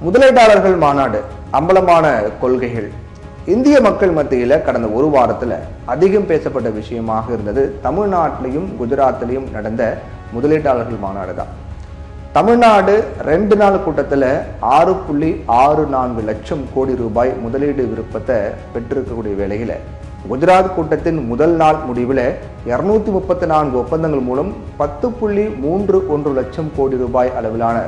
முதலீட்டாளர்கள் மாநாடு, அம்பலமான கொள்கைகள். இந்திய மக்கள் மத்தியில் கடந்த ஒரு வாரத்தில் அதிகம் பேசப்பட்ட விஷயமாக இருந்தது தமிழ்நாட்டிலையும் குஜராத்திலையும் நடந்த முதலீட்டாளர்கள் மாநாடு தான். தமிழ்நாடு 2 நாள் கூட்டத்தில் 6.64 லட்சம் கோடி ரூபாய் முதலீடு விருப்பத்தை பெற்றிருக்கக்கூடிய வேளையில், குஜராத் கூட்டத்தின் முதல் நாள் முடிவில் 234 ஒப்பந்தங்கள் மூலம் 10.31 லட்சம் கோடி ரூபாய் அளவிலான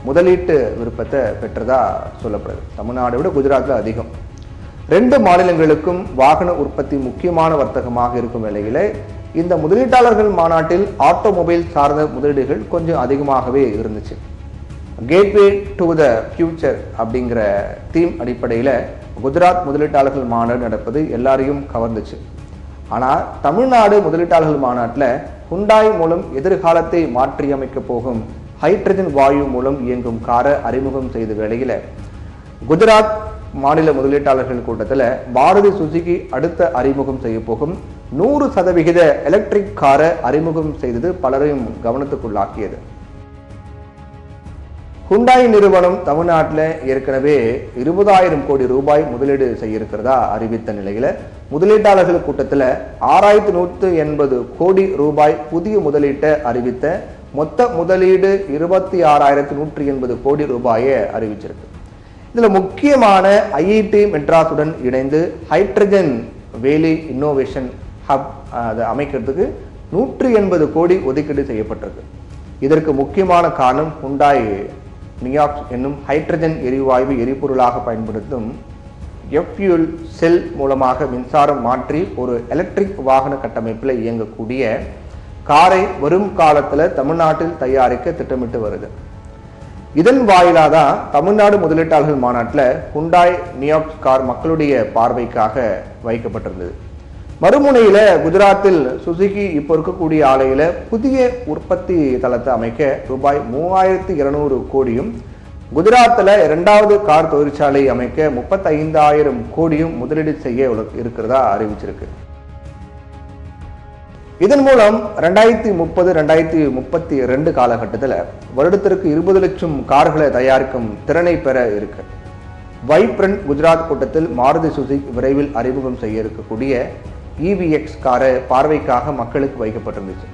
முதலீட்டு விருப்பத்தை பெற்றதா சொல்லப்படுது. தமிழ்நாடை விட குஜராத்தில் அதிகம். 2 மாநிலங்களுக்கும் வாகன உற்பத்தி முக்கியமான வர்த்தகமாக இருக்கும் வேளையில் இந்த முதலீட்டாளர்கள் மாநாட்டில் ஆட்டோமொபைல் சார்ந்த முதலீடுகள் கொஞ்சம் அதிகமாகவே இருந்துச்சு. கேட்வே டு த ஃபியூச்சர் அப்படிங்கிற தீம் அடிப்படையில் குஜராத் முதலீட்டாளர்கள் மாநாடு நடப்பது எல்லாரையும் கவர்ந்துச்சு. ஆனால் தமிழ்நாடு முதலீட்டாளர்கள் மாநாட்டில் ஹுண்டாய் மூலம் எதிர்காலத்தை மாற்றியமைக்க போகும் ஹைட்ரஜன் வாயு மூலம் இயங்கும் காரை அறிமுகம் செய்த வேளையில், குஜராத் மாநில முதலீட்டாளர்கள் கூட்டத்தில் மாருதி சுசுகி அடுத்த அறிமுகம் செய்ய போகும் 100% எலக்ட்ரிக் காரை அறிமுகம் செய்தது பலரையும் கவனத்துக்குள்ளாக்கியது. ஹுண்டாய் நிறுவனம் தமிழ்நாட்டில் ஏற்கனவே 20,000 கோடி ரூபாய் முதலீடு செய்ய இருக்கிறதா அறிவித்த நிலையில, முதலீட்டாளர்கள் கூட்டத்தில் 6,180 கோடி ரூபாய் புதிய முதலீட்டை அறிவித்த மொத்த முதலீடு 26,180 கோடி ரூபாயை அறிவிச்சிருக்கு. இதுல முக்கியமான ஐஐடி மெட்ராஸுடன் இணைந்து ஹைட்ரஜன் வேலி இன்னோவேஷன் ஹப் அதை அமைக்கிறதுக்கு 180 கோடி ஒதுக்கீடு செய்யப்பட்டிருக்கு. இதற்கு முக்கியமான காரணம் ஹுண்டாய் நியாக்ஸ் என்னும் ஹைட்ரஜன் எரிவாயு எரிபொருளாக பயன்படுத்தும் எஃப்யூல் செல் மூலமாக மின்சாரம் மாற்றி ஒரு எலக்ட்ரிக் வாகன கட்டமைப்பில் இயங்கக்கூடிய காரை வரும் காலத்தில் தமிழ்நாட்டில் தயாரிக்க திட்டமிட்டு வருது. இதன் வாயிலாக தான் தமிழ்நாடு முதலீட்டாளர்கள் மாநாட்டில் ஹுண்டாய் நியாக்ஸ் கார் மக்களுடைய பார்வைக்காக வைக்கப்பட்டிருந்தது. மறுமுனையில் குஜராத்தில் சுசுகி இப்போ இருக்கக்கூடிய ஆலையில் புதிய உற்பத்தி தளத்தை அமைக்க ரூபாய் 3,200 கோடியும், குஜராத்தில் 2வது கார் தொழிற்சாலை அமைக்க 35,000 கோடியும் முதலீடு செய்ய இருக்கிறதா அறிவிச்சிருக்கு. இதன் மூலம் 2030-2032 காலகட்டத்தில் வருடத்திற்கு 20 லட்சம் கார்களை தயாரிக்கும் திறனை பெற இருக்கு. வைப்ரண்ட் குஜராத் கூட்டத்தில் மாருதி சுசுகி விரைவில் அறிமுகம் செய்ய இருக்கக்கூடிய EVX காரை பார்வைக்காக மக்களுக்கு வைக்கப்பட்டிருந்துச்சு.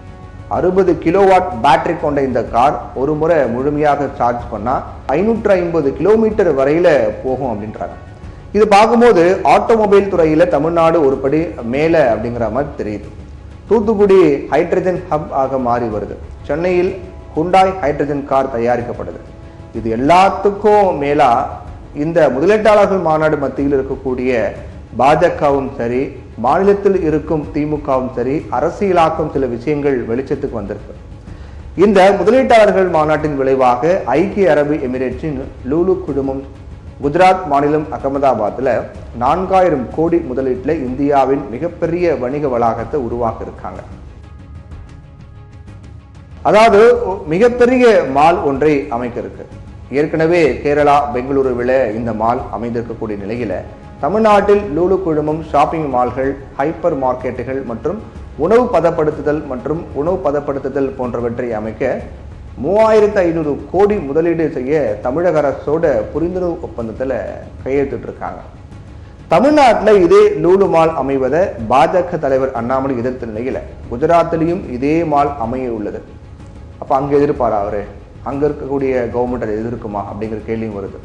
60 கிலோவாட் பேட்டரி கொண்ட இந்த கார் ஒரு முறை முழுமையாக சார்ஜ் பண்ணா 550 கிலோமீட்டர் வரையில போகும் அப்படின்றாங்க. இது பார்க்கும்போது ஆட்டோமொபைல் துறையில தமிழ்நாடு ஒரு படி மேல அப்படிங்கிற மாதிரி தெரியுது. தூத்துக்குடி ஹைட்ரஜன் ஹப் ஆக மாறி வருது. சென்னையில் ஹுண்டாய் ஹைட்ரஜன் கார் தயாரிக்கப்படுது. இது எல்லாத்துக்கும் மேலா இந்த முதலீட்டாளர்கள் மாநாடு மத்தியில் இருக்கக்கூடிய பாஜகவும் சரி, மாநிலத்தில் இருக்கும் திமுகவும் சரி, அரசியலாக்கும் சில விஷயங்கள் வெளிச்சத்துக்கு வந்திருக்கு. இந்த முதலீட்டாளர்கள் மாநாட்டின் விளைவாக ஐக்கிய அரபு எமிரேட்ஸின் லூலு குழுமம் குஜராத் மாநிலம் அகமதாபாத்தில் 4,000 கோடி முதலீட்டில் இந்தியாவின் மிகப்பெரிய வணிக வளாகத்தை உருவாக்க இருக்காங்க. அதாவது மிகப்பெரிய மால் ஒன்றை அமைக்க இருக்கு. ஏற்கனவே கேரளா பெங்களூருவில் இந்த மால் அமைந்திருக்கக்கூடிய நிலையில தமிழ்நாட்டில் லூலு குழுமம் ஷாப்பிங் மால்கள், ஹைப்பர் மார்க்கெட்டுகள் மற்றும் உணவு பதப்படுத்துதல் போன்றவற்றை அமைக்க 3,500 கோடி முதலீடு செய்ய தமிழக அரசோட புரிந்துணர்வு ஒப்பந்தத்தில் கையெழுத்திட்டு இருக்காங்க. தமிழ்நாட்டில் இதே லூலு மால் அமைவதை பாஜக தலைவர் அண்ணாமலை எதிர்த்த நிலையில குஜராத்திலையும் இதே மால் அமைய உள்ளது. அப்ப அங்க எதிர்ப்பாரா அவரு? அங்க இருக்கக்கூடிய கவர்மெண்ட் அதை எதிர்க்குமா அப்படிங்கிற கேள்வியும் வருது.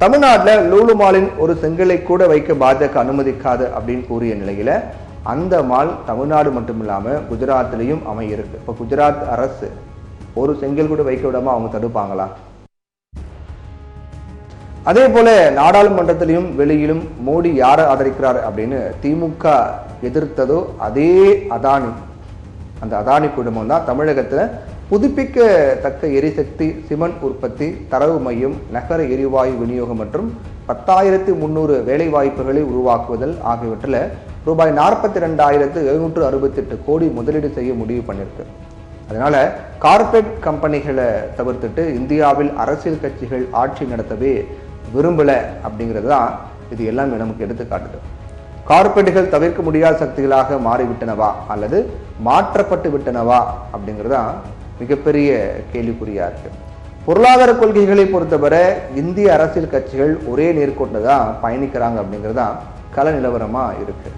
தமிழ்நாட்டில் லூலு மாலின் ஒரு செங்கலை கூட வைக்க பாஜக அனுமதிக்காது அப்படின்னு கூறிய நிலையில அந்த மால் தமிழ்நாடு மட்டுமில்லாம குஜராத்திலையும் அமைய இருக்கு. இப்ப குஜராத் அரசு ஒரு செங்கல் கூட வைக்க விடாம அவங்க தடுப்பாங்களா? அதே போல நாடாளுமன்றத்திலையும் வெளியிலும் மோடி யாரை ஆதரிக்கிறார் அப்படின்னு திமுக எதிர்த்ததோ அதே அந்த அதானி குழுமம் தான் தமிழகத்துல புதுப்பிக்கத்தக்க எரிசக்தி, சிமெண்ட் உற்பத்தி, தரவு மையம், நகர எரிவாயு விநியோகம் மற்றும் 10,300 வேலை வாய்ப்புகளை உருவாக்குவதல் ஆகியவற்றில் ரூபாய் 42,768 கோடி முதலீடு செய்ய முடிவு பண்ணிருக்கு. அதனால கார்பரேட் கம்பெனிகளை தவிர்த்துட்டு இந்தியாவில் அரசியல் கட்சிகள் ஆட்சி நடத்தவே விரும்பல அப்படிங்கிறது தான் இது எல்லாமே நமக்கு எடுத்துக்காட்டுது. கார்பரேட்டுகள் தவிர்க்க முடியாத சக்திகளாக மாறிவிட்டனவா அல்லது மாற்றப்பட்டு விட்டனவா அப்படிங்கிறது தான் மிகப்பெரிய கேள்விக்குறியா இருக்கு. பொருளாதார கொள்கைகளை பொறுத்தவரை இந்திய அரசியல் கட்சிகள் ஒரே நேர்கோட்டில் தான் பயணிக்கிறாங்க அப்படிங்கிறது தான் கள நிலவரமா இருக்கு.